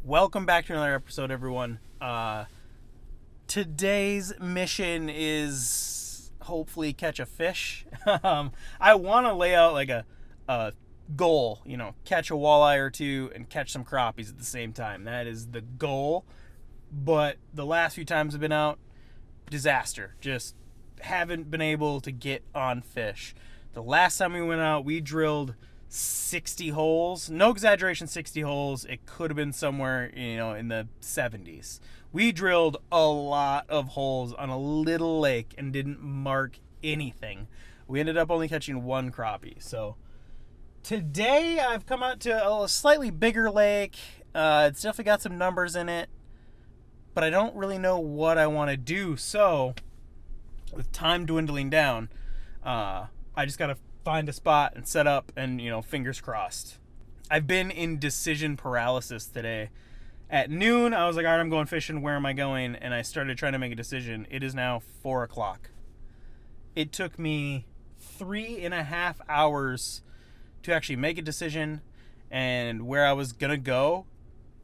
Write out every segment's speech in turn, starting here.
Welcome back to another episode, everyone. Today's mission is hopefully catch a fish. I want to lay out like a goal, catch a walleye or two and catch some crappies at the same time. That is the goal. But the last few times I've been out, disaster. Just haven't been able to get on fish. The last time we went out, we drilled 60 holes. No exaggeration, 60 holes. It could have been somewhere, in the 70s. We drilled a lot of holes on a little lake and didn't mark anything. We ended up only catching one crappie. So today I've come out to a slightly bigger lake. It's definitely got some numbers in it, but I don't really know what I want to do. So with time dwindling down, I just got to find a spot and set up and, fingers crossed. I've been in decision paralysis today. At noon, I was like, all right, I'm going fishing. Where am I going? And I started trying to make a decision. It is now 4 o'clock. It took me 3.5 hours to actually make a decision. And where I was going to go,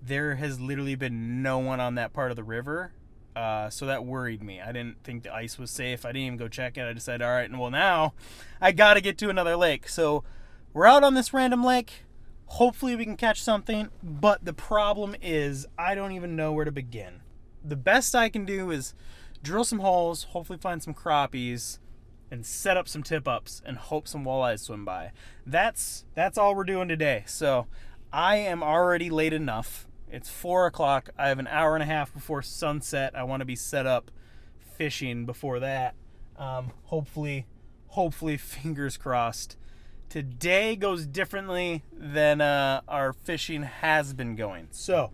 there has literally been no one on that part of the river. So that worried me. I didn't think the ice was safe. I didn't even go check it. I decided, all right, well, now I got to get to another lake. So we're out on this random lake. Hopefully we can catch something. But the problem is I don't even know where to begin. The best I can do is drill some holes, hopefully find some crappies, and set up some tip-ups and hope some walleyes swim by. That's all we're doing today. So I am already late enough. It's 4 o'clock. I have an hour and a half before sunset. I want to be set up fishing before that. Hopefully, fingers crossed. Today goes differently than our fishing has been going. So,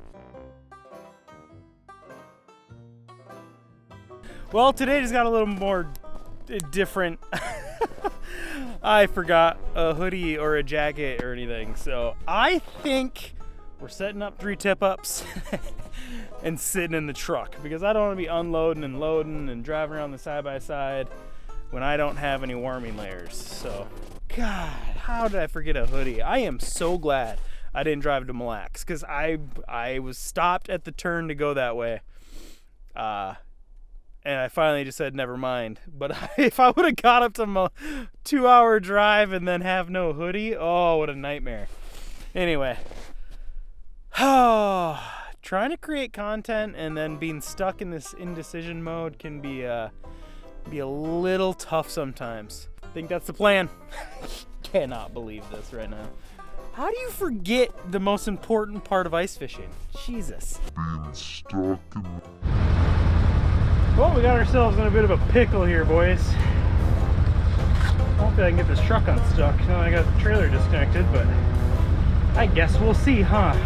well, today just got a little more different. I forgot a hoodie or a jacket or anything. So I think we're setting up 3 tip-ups and sitting in the truck because I don't want to be unloading and loading and driving around the side-by-side when I don't have any warming layers. So, God, how did I forget a hoodie? I am so glad I didn't drive to Mille Lacs because I was stopped at the turn to go that way. And I finally just said, never mind. But if I would have got up to my 2-hour drive and then have no hoodie, oh, what a nightmare. Anyway. Trying to create content and then being stuck in this indecision mode can be a little tough sometimes. I think that's the plan. Cannot believe this right now. How do you forget the most important part of ice fishing? Jesus. Being stuck in... Well, we got ourselves in a bit of a pickle here, boys. Hopefully I can get this truck unstuck. Now I got the trailer disconnected, but I guess we'll see, huh?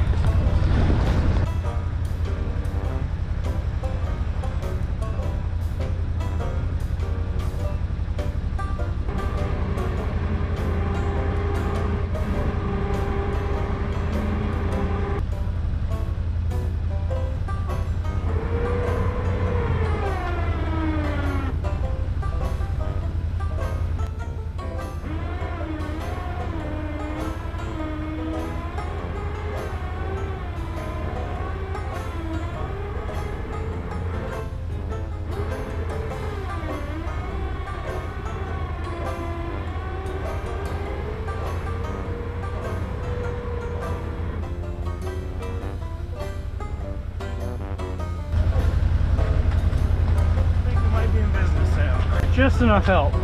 Just enough help.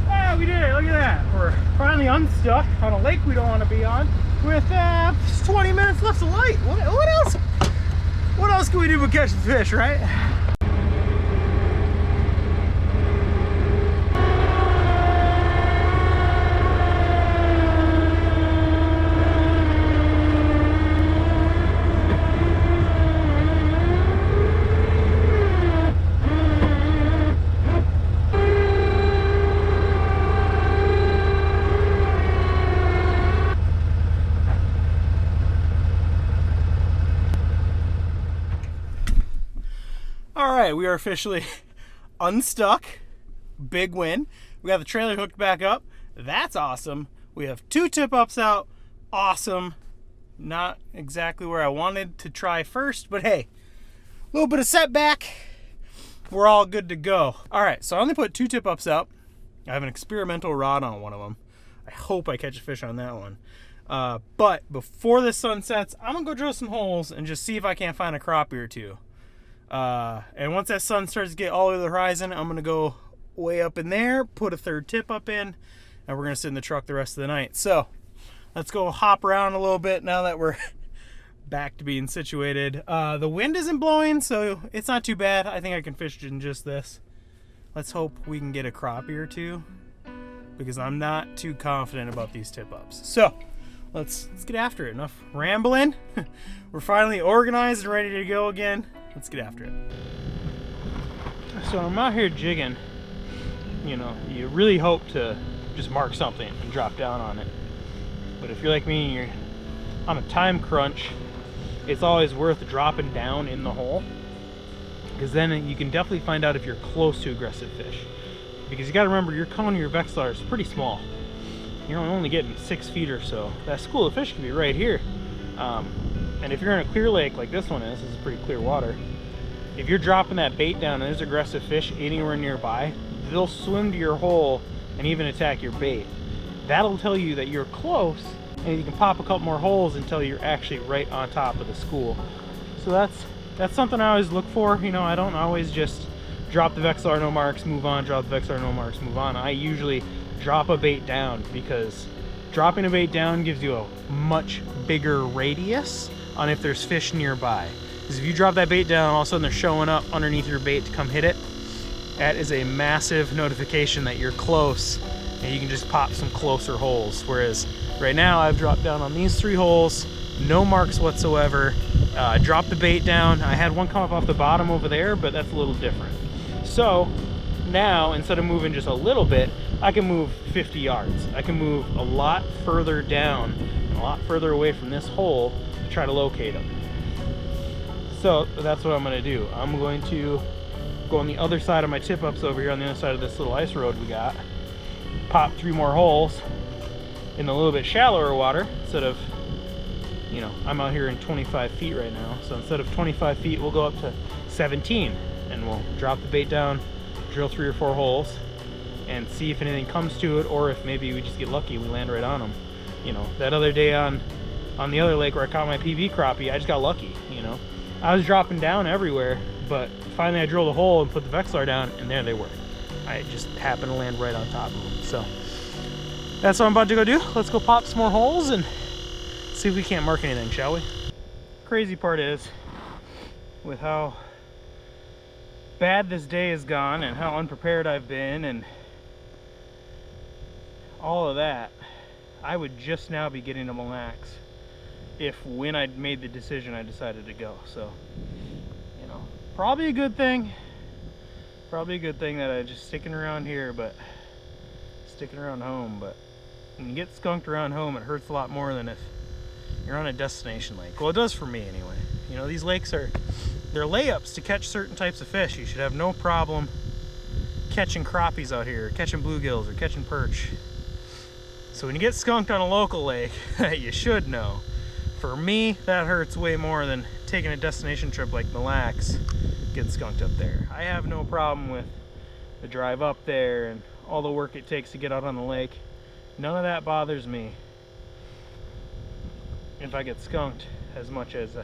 Ah, we did it. Look at that. We're finally unstuck on a lake we don't want to be on with 20 minutes left of light. What else? What else can we do but catch the fish, right? right, we are officially unstuck. Big win. We got the trailer hooked back up. That's awesome. We have 2 tip-ups out. Awesome. Not exactly where I wanted to try first, but hey, a little bit of setback. We're all good to go. All right, so I only put 2 tip-ups out. I have an experimental rod on one of them. I hope I catch a fish on that one. But before the sun sets, I'm gonna go drill some holes and just see if I can't find a crappie or 2. And once that sun starts to get all the way to the horizon, I'm gonna go way up in there, put a 3rd tip up in, and we're gonna sit in the truck the rest of the night. So let's go hop around a little bit now that we're back to being situated. The wind isn't blowing, so it's not too bad. I think I can fish in just this. Let's hope we can get a crappie or 2, because I'm not too confident about these tip-ups. So let's get after it. Enough rambling. We're finally organized and ready to go again. Let's get after it. So I'm out here jigging. You know, you really hope to just mark something and drop down on it. But if you're like me and you're on a time crunch, it's always worth dropping down in the hole, because then you can definitely find out if you're close to aggressive fish. Because you got to remember, your cone of your Vexilar is pretty small. You're only getting 6 feet or so. That school of fish could be right here. And if you're in a clear lake like this one is pretty clear water. If you're dropping that bait down and there's aggressive fish anywhere nearby, they'll swim to your hole and even attack your bait. That'll tell you that you're close, and you can pop a couple more holes until you're actually right on top of the school. So that's something I always look for. You know, I don't always just drop the Vexilar, no marks, move on, drop the Vexilar, no marks, move on. I usually drop a bait down, because dropping a bait down gives you a much bigger radius on if there's fish nearby. Because if you drop that bait down, all of a sudden they're showing up underneath your bait to come hit it. That is a massive notification that you're close, and you can just pop some closer holes. Whereas right now I've dropped down on these 3 holes, no marks whatsoever. Dropped the bait down. I had one come up off the bottom over there, but that's a little different. So now, instead of moving just a little bit, I can move 50 yards. I can move a lot further down, and a lot further away from this hole to try to locate them. So that's what I'm going to do. I'm going to go on the other side of my tip-ups over here, on the other side of this little ice road we got, pop 3 more holes in a little bit shallower water. Instead of, you know, I'm out here in 25 feet right now, so instead of 25 feet we'll go up to 17, and we'll drop the bait down, drill 3 or 4 holes, and see if anything comes to it, or if maybe we just get lucky, we land right on them. You know, that other day on the other lake where I caught my PB crappie, I just got lucky. You know, I was dropping down everywhere, but finally I drilled a hole and put the Vexilar down, and there they were. I just happened to land right on top of them. So that's what I'm about to go do. Let's go pop some more holes and see if we can't mark anything, shall we? Crazy part is, with how bad this day has gone and how unprepared I've been and all of that, I would just now be getting to Mille Lacs if, when I made the decision, I decided to go. So, you know, probably a good thing. Probably a good thing that I just sticking around here, but sticking around home. But when you get skunked around home, it hurts a lot more than if you're on a destination lake. Well, it does for me anyway. You know, these lakes they're layups to catch certain types of fish. You should have no problem catching crappies out here, catching bluegills, or catching perch. So when you get skunked on a local lake, you should know. For me, that hurts way more than taking a destination trip like Mille Lacs, getting skunked up there. I have no problem with the drive up there and all the work it takes to get out on the lake. None of that bothers me if I get skunked as much as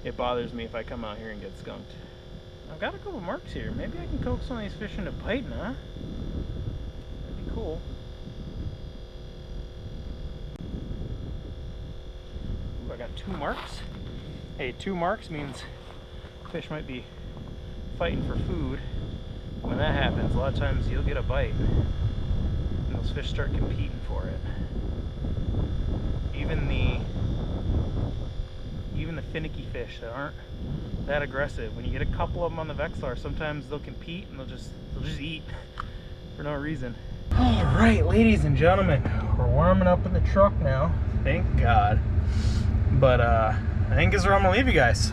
it bothers me if I come out here and get skunked. I've got a couple marks here. Maybe I can coax some of these fish into biting, huh? That'd be cool. Ooh, I got 2 marks. Hey, 2 marks means fish might be fighting for food. When that happens, a lot of times you'll get a bite, and those fish start competing for it. Even the finicky fish that aren't that aggressive, when you get a couple of them on the Vexilar, sometimes they'll compete and they'll just eat for no reason. All right, ladies and gentlemen, we're warming up in the truck now. Thank God. But I think this is where I'm gonna leave you guys.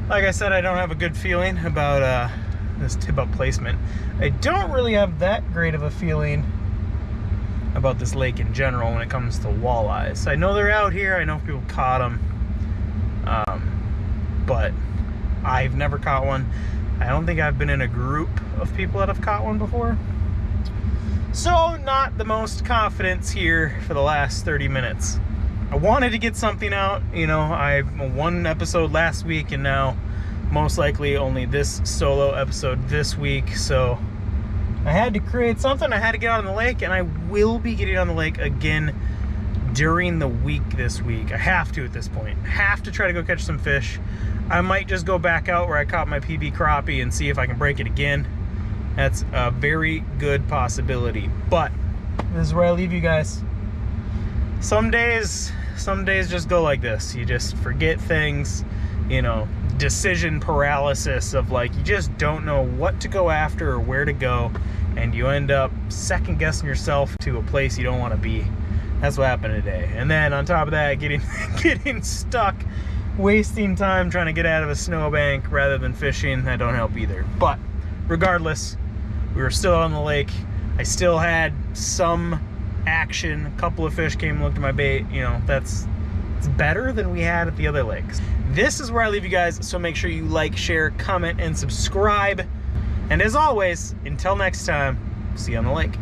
Like I said, I don't have a good feeling about this tip-up placement. I don't really have that great of a feeling about this lake in general when it comes to walleyes. I know they're out here. I know people caught them. But I've never caught one. I don't think I've been in a group of people that have caught one before. So, not the most confidence here for the last 30 minutes. I wanted to get something out. You know, I one episode last week and now most likely only this solo episode this week. So, I had to create something. I had to get out on the lake, and I will be getting on the lake again during the week this week. I have to at this point. Have to try to go catch some fish. I might just go back out where I caught my PB crappie and see if I can break it again. That's a very good possibility. But this is where I leave you guys. Some days just go like this. You just forget things, you know, decision paralysis of like, you just don't know what to go after or where to go, and you end up second guessing yourself to a place you don't want to be. That's what happened today. And then on top of that, getting stuck, wasting time trying to get out of a snowbank rather than fishing, that don't help either. But regardless, we were still on the lake. I still had some action. A couple of fish came and looked at my bait. You know, it's better than we had at the other lakes. This is where I leave you guys, so make sure you like, share, comment, and subscribe. And as always, until next time, see you on the lake.